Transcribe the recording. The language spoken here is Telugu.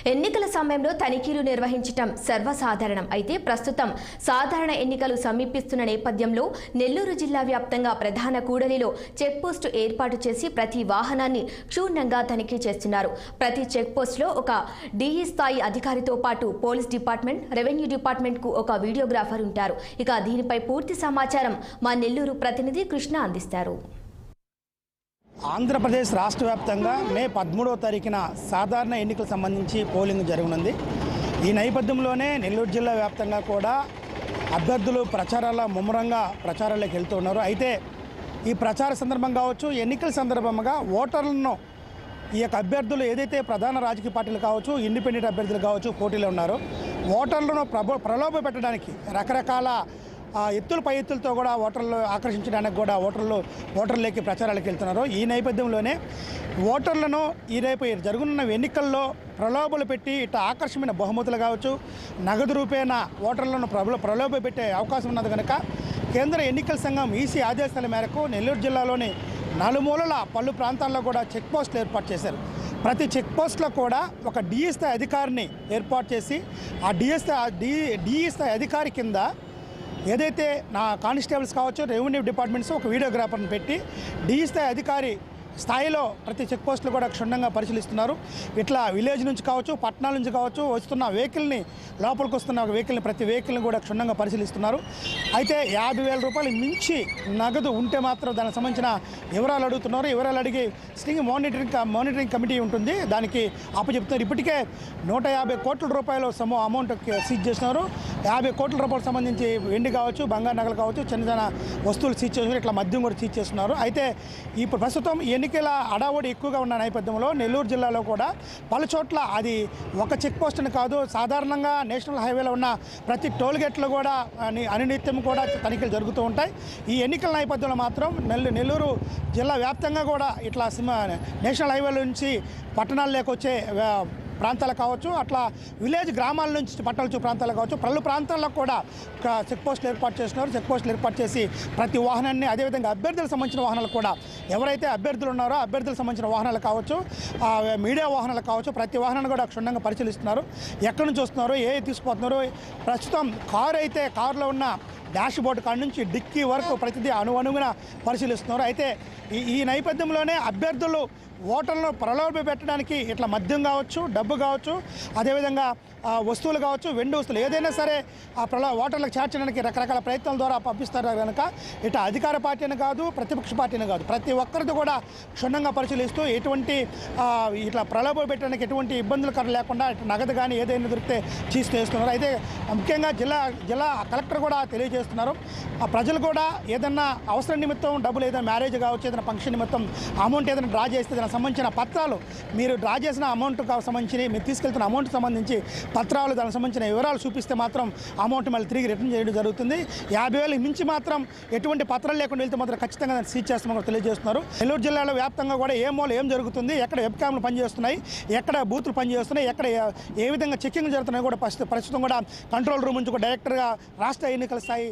ఎన్నికల సమయంలో తనిఖీలు నిర్వహించడం సర్వసాధారణం. అయితే ప్రస్తుతం సాధారణ ఎన్నికలు సమీపిస్తున్న నేపథ్యంలో నెల్లూరు జిల్లా వ్యాప్తంగా ప్రధాన కూడలిలో చెక్పోస్టు ఏర్పాటు చేసి ప్రతి వాహనాన్ని క్షుణ్ణంగా తనిఖీ చేస్తున్నారు. ప్రతి చెక్పోస్టులో ఒక డిఈ స్థాయి అధికారితో పాటు పోలీస్ డిపార్ట్మెంట్, రెవెన్యూ డిపార్ట్మెంట్ కు ఒక వీడియోగ్రాఫర్ ఉంటారు. ఇక దీనిపై పూర్తి సమాచారం మా నెల్లూరు ప్రతినిధి కృష్ణ అందిస్తారు. ఆంధ్రప్రదేశ్ రాష్ట్ర వ్యాప్తంగా మే 13వ తారీఖున సాధారణ ఎన్నికలకు సంబంధించి పోలింగ్ జరగనుంది. ఈ నేపథ్యంలోనే నెల్లూరు జిల్లా వ్యాప్తంగా కూడా అభ్యర్థులు ముమ్మరంగా ప్రచారాలకు వెళ్తూ ఉన్నారు. అయితే ఈ ప్రచార సందర్భం కావచ్చు, ఎన్నికల సందర్భంగా ఓటర్లను ఈ యొక్క అభ్యర్థులు ఏదైతే ప్రధాన రాజకీయ పార్టీలు కావచ్చు, ఇండిపెండెంట్ అభ్యర్థులు కావచ్చు పోటీలో ఉన్నారో ఓటర్లను ప్రలోభ పెట్టడానికి రకరకాల ఎత్తుల పై ఎత్తులతో కూడా ఓటర్లు ఆకర్షించడానికి కూడా ఓటర్లకి ప్రచారాలకు వెళ్తున్నారు. ఈ నేపథ్యంలోనే ఓటర్లను ఈ రేపు జరుగుతున్న ఎన్నికల్లో ప్రలోభాలు పెట్టి ఇట్లా ఆకర్షమైన బహుమతులు కావచ్చు, నగదు రూపేణ ఓటర్లను ప్రలోభ పెట్టే అవకాశం ఉన్నది కనుక కేంద్ర ఎన్నికల సంఘం ఈసీ ఆదేశాల మేరకు నెల్లూరు జిల్లాలోని నలుమూలల పలు ప్రాంతాల్లో కూడా చెక్ పోస్టులు ఏర్పాటు చేశారు. ప్రతి చెక్ పోస్టులో కూడా ఒక డిఈ స్థాయి అధికారిని ఏర్పాటు చేసి ఆ డిఈ స్థాయి అధికారి కింద ఏదైతే నా కానిస్టేబుల్స్ కావచ్చు, రెవెన్యూ డిపార్ట్మెంట్స్ ఒక వీడియోగ్రాఫర్ని పెట్టి డిఈ స్థాయి అధికారి స్థాయిలో ప్రతి చెక్ పోస్టులు కూడా క్షుణ్ణంగా పరిశీలిస్తున్నారు. ఇట్లా విలేజ్ నుంచి కావచ్చు, పట్టణాల నుంచి కావచ్చు వస్తున్న వెహికల్ని, లోపలికి వస్తున్న వెహికల్ని ప్రతి వెహికల్ని కూడా క్షుణ్ణంగా పరిశీలిస్తున్నారు. అయితే 50,000 రూపాయలు మించి నగదు ఉంటే మాత్రం దానికి సంబంధించిన వివరాలు అడుగుతున్నారు. వివరాలు అడిగి స్టింగ్ మానిటరింగ్ కమిటీ ఉంటుంది, దానికి అప్పచెప్తున్నారు. ఇప్పటికే 150 కోట్ల రూపాయలు అమౌంట్ సీజ్ చేస్తున్నారు. 50 కోట్ల రూపాయలకు సంబంధించి వెండి కావచ్చు, బంగారు నగలు కావచ్చు, చిన్న చిన్న వస్తువులు సీజ్ చేస్తున్నారు. ఇట్లా మద్యం కూడా సీజ్ చేస్తున్నారు. అయితే ఇప్పుడు ప్రస్తుతం ఎన్నికల అడావుడి ఎక్కువగా ఉన్న నేపథ్యంలో నెల్లూరు జిల్లాలో కూడా పలు చోట్ల అది ఒక చెక్ పోస్ట్ అని కాదు, సాధారణంగా నేషనల్ హైవేలో ఉన్న ప్రతి టోల్గేట్లో కూడా అనునిత్యం కూడా తనిఖీలు జరుగుతూ ఉంటాయి. ఈ ఎన్నికల నేపథ్యంలో మాత్రం నెల్లూరు జిల్లా వ్యాప్తంగా కూడా ఇట్లా నేషనల్ హైవేల నుంచి పట్టణాల్లోకి వచ్చే ప్రాంతాలు కావచ్చు, అట్లా విలేజ్ గ్రామాల నుంచి పట్టణ ప్రాంతాలు కావచ్చు, పలు ప్రాంతాల్లో కూడా చెక్ పోస్టులు ఏర్పాటు చేస్తున్నారు. చెక్ పోస్టులు ఏర్పాటు చేసి ప్రతి వాహనాన్ని, అదేవిధంగా అభ్యర్థులకు సంబంధించిన వాహనాలు కూడా ఎవరైతే అభ్యర్థులు ఉన్నారో అభ్యర్థులకు సంబంధించిన వాహనాలు కావచ్చు, మీడియా వాహనాలు కావచ్చు, ప్రతి వాహనాన్ని కూడా క్షుణ్ణంగా పరిశీలిస్తున్నారు. ఎక్కడి నుంచి వస్తున్నారు, ఏ తీసుకుపోతున్నారు, ప్రస్తుతం కారులో ఉన్న డాష్ బోర్డు కాడ నుంచి డిక్కీ వరకు ప్రతిదీ అణువున పరిశీలిస్తున్నారు. అయితే ఈ నేపథ్యంలోనే అభ్యర్థులు ఓటర్లను ప్రలోభ పెట్టడానికి ఇట్లా మద్యం కావచ్చు, డబ్బు కావచ్చు, అదేవిధంగా వస్తువులు కావచ్చు, వెండి వస్తువులు ఏదైనా సరే ఓటర్లకు చేర్చడానికి రకరకాల ప్రయత్నాల ద్వారా పంపిస్తారు కనుక ఇట్లా అధికార పార్టీని కాదు, ప్రతిపక్ష పార్టీని కాదు, ప్రతి ఒక్కరిది కూడా క్షుణ్ణంగా పరిశీలిస్తూ ఎటువంటి ఇట్లా ప్రలోభ పెట్టడానికి ఎటువంటి ఇబ్బందులు లేకుండా ఇట్లా నగదు కానీ ఏదైనా దొరికితే చేస్తున్నారు. అయితే ముఖ్యంగా జిల్లా కలెక్టర్ కూడా తెలియజేస్తున్నారు, ప్రజలు కూడా ఏదైనా అవసరం నిమిత్తం డబ్బులు, ఏదైనా మ్యారేజ్ కావచ్చు, ఏదైనా ఫంక్షన్ నిమిత్తం అమౌంట్ ఏదైనా డ్రా చేస్తే దానికి సంబంధించిన పత్రాలు, మీరు డ్రా చేసిన అమౌంట్ సంబంధించి, మీరు తీసుకెళ్తున్న అమౌంట్ సంబంధించి పత్రాలు, దానికి సంబంధించిన వివరాలు చూపిస్తే మాత్రం అమౌంట్ మళ్ళీ తిరిగి రిటర్న్ చేయడం జరుగుతుంది. 50,000 మించి మాత్రం ఎటువంటి పత్రాలు లేకుండా వెళ్తే మాత్రం ఖచ్చితంగా దాన్ని సీజ్ చేస్తామని తెలియజేస్తున్నారు. నెల్లూరు జిల్లాలో వ్యాప్తంగా కూడా ఏం జరుగుతుంది, ఎక్కడ వెబ్ క్యామ్లు పనిచేస్తున్నాయి, ఎక్కడ బూతులు పనిచేస్తున్నాయి, ఎక్కడ ఏ విధంగా చెక్కింగ్ జరుగుతున్నాయి కూడా ప్రస్తుతం కూడా కంట్రోల్ రూమ్ నుంచి కూడా డైరెక్టర్గా రాష్ట్ర ఎన్నికల స్థాయి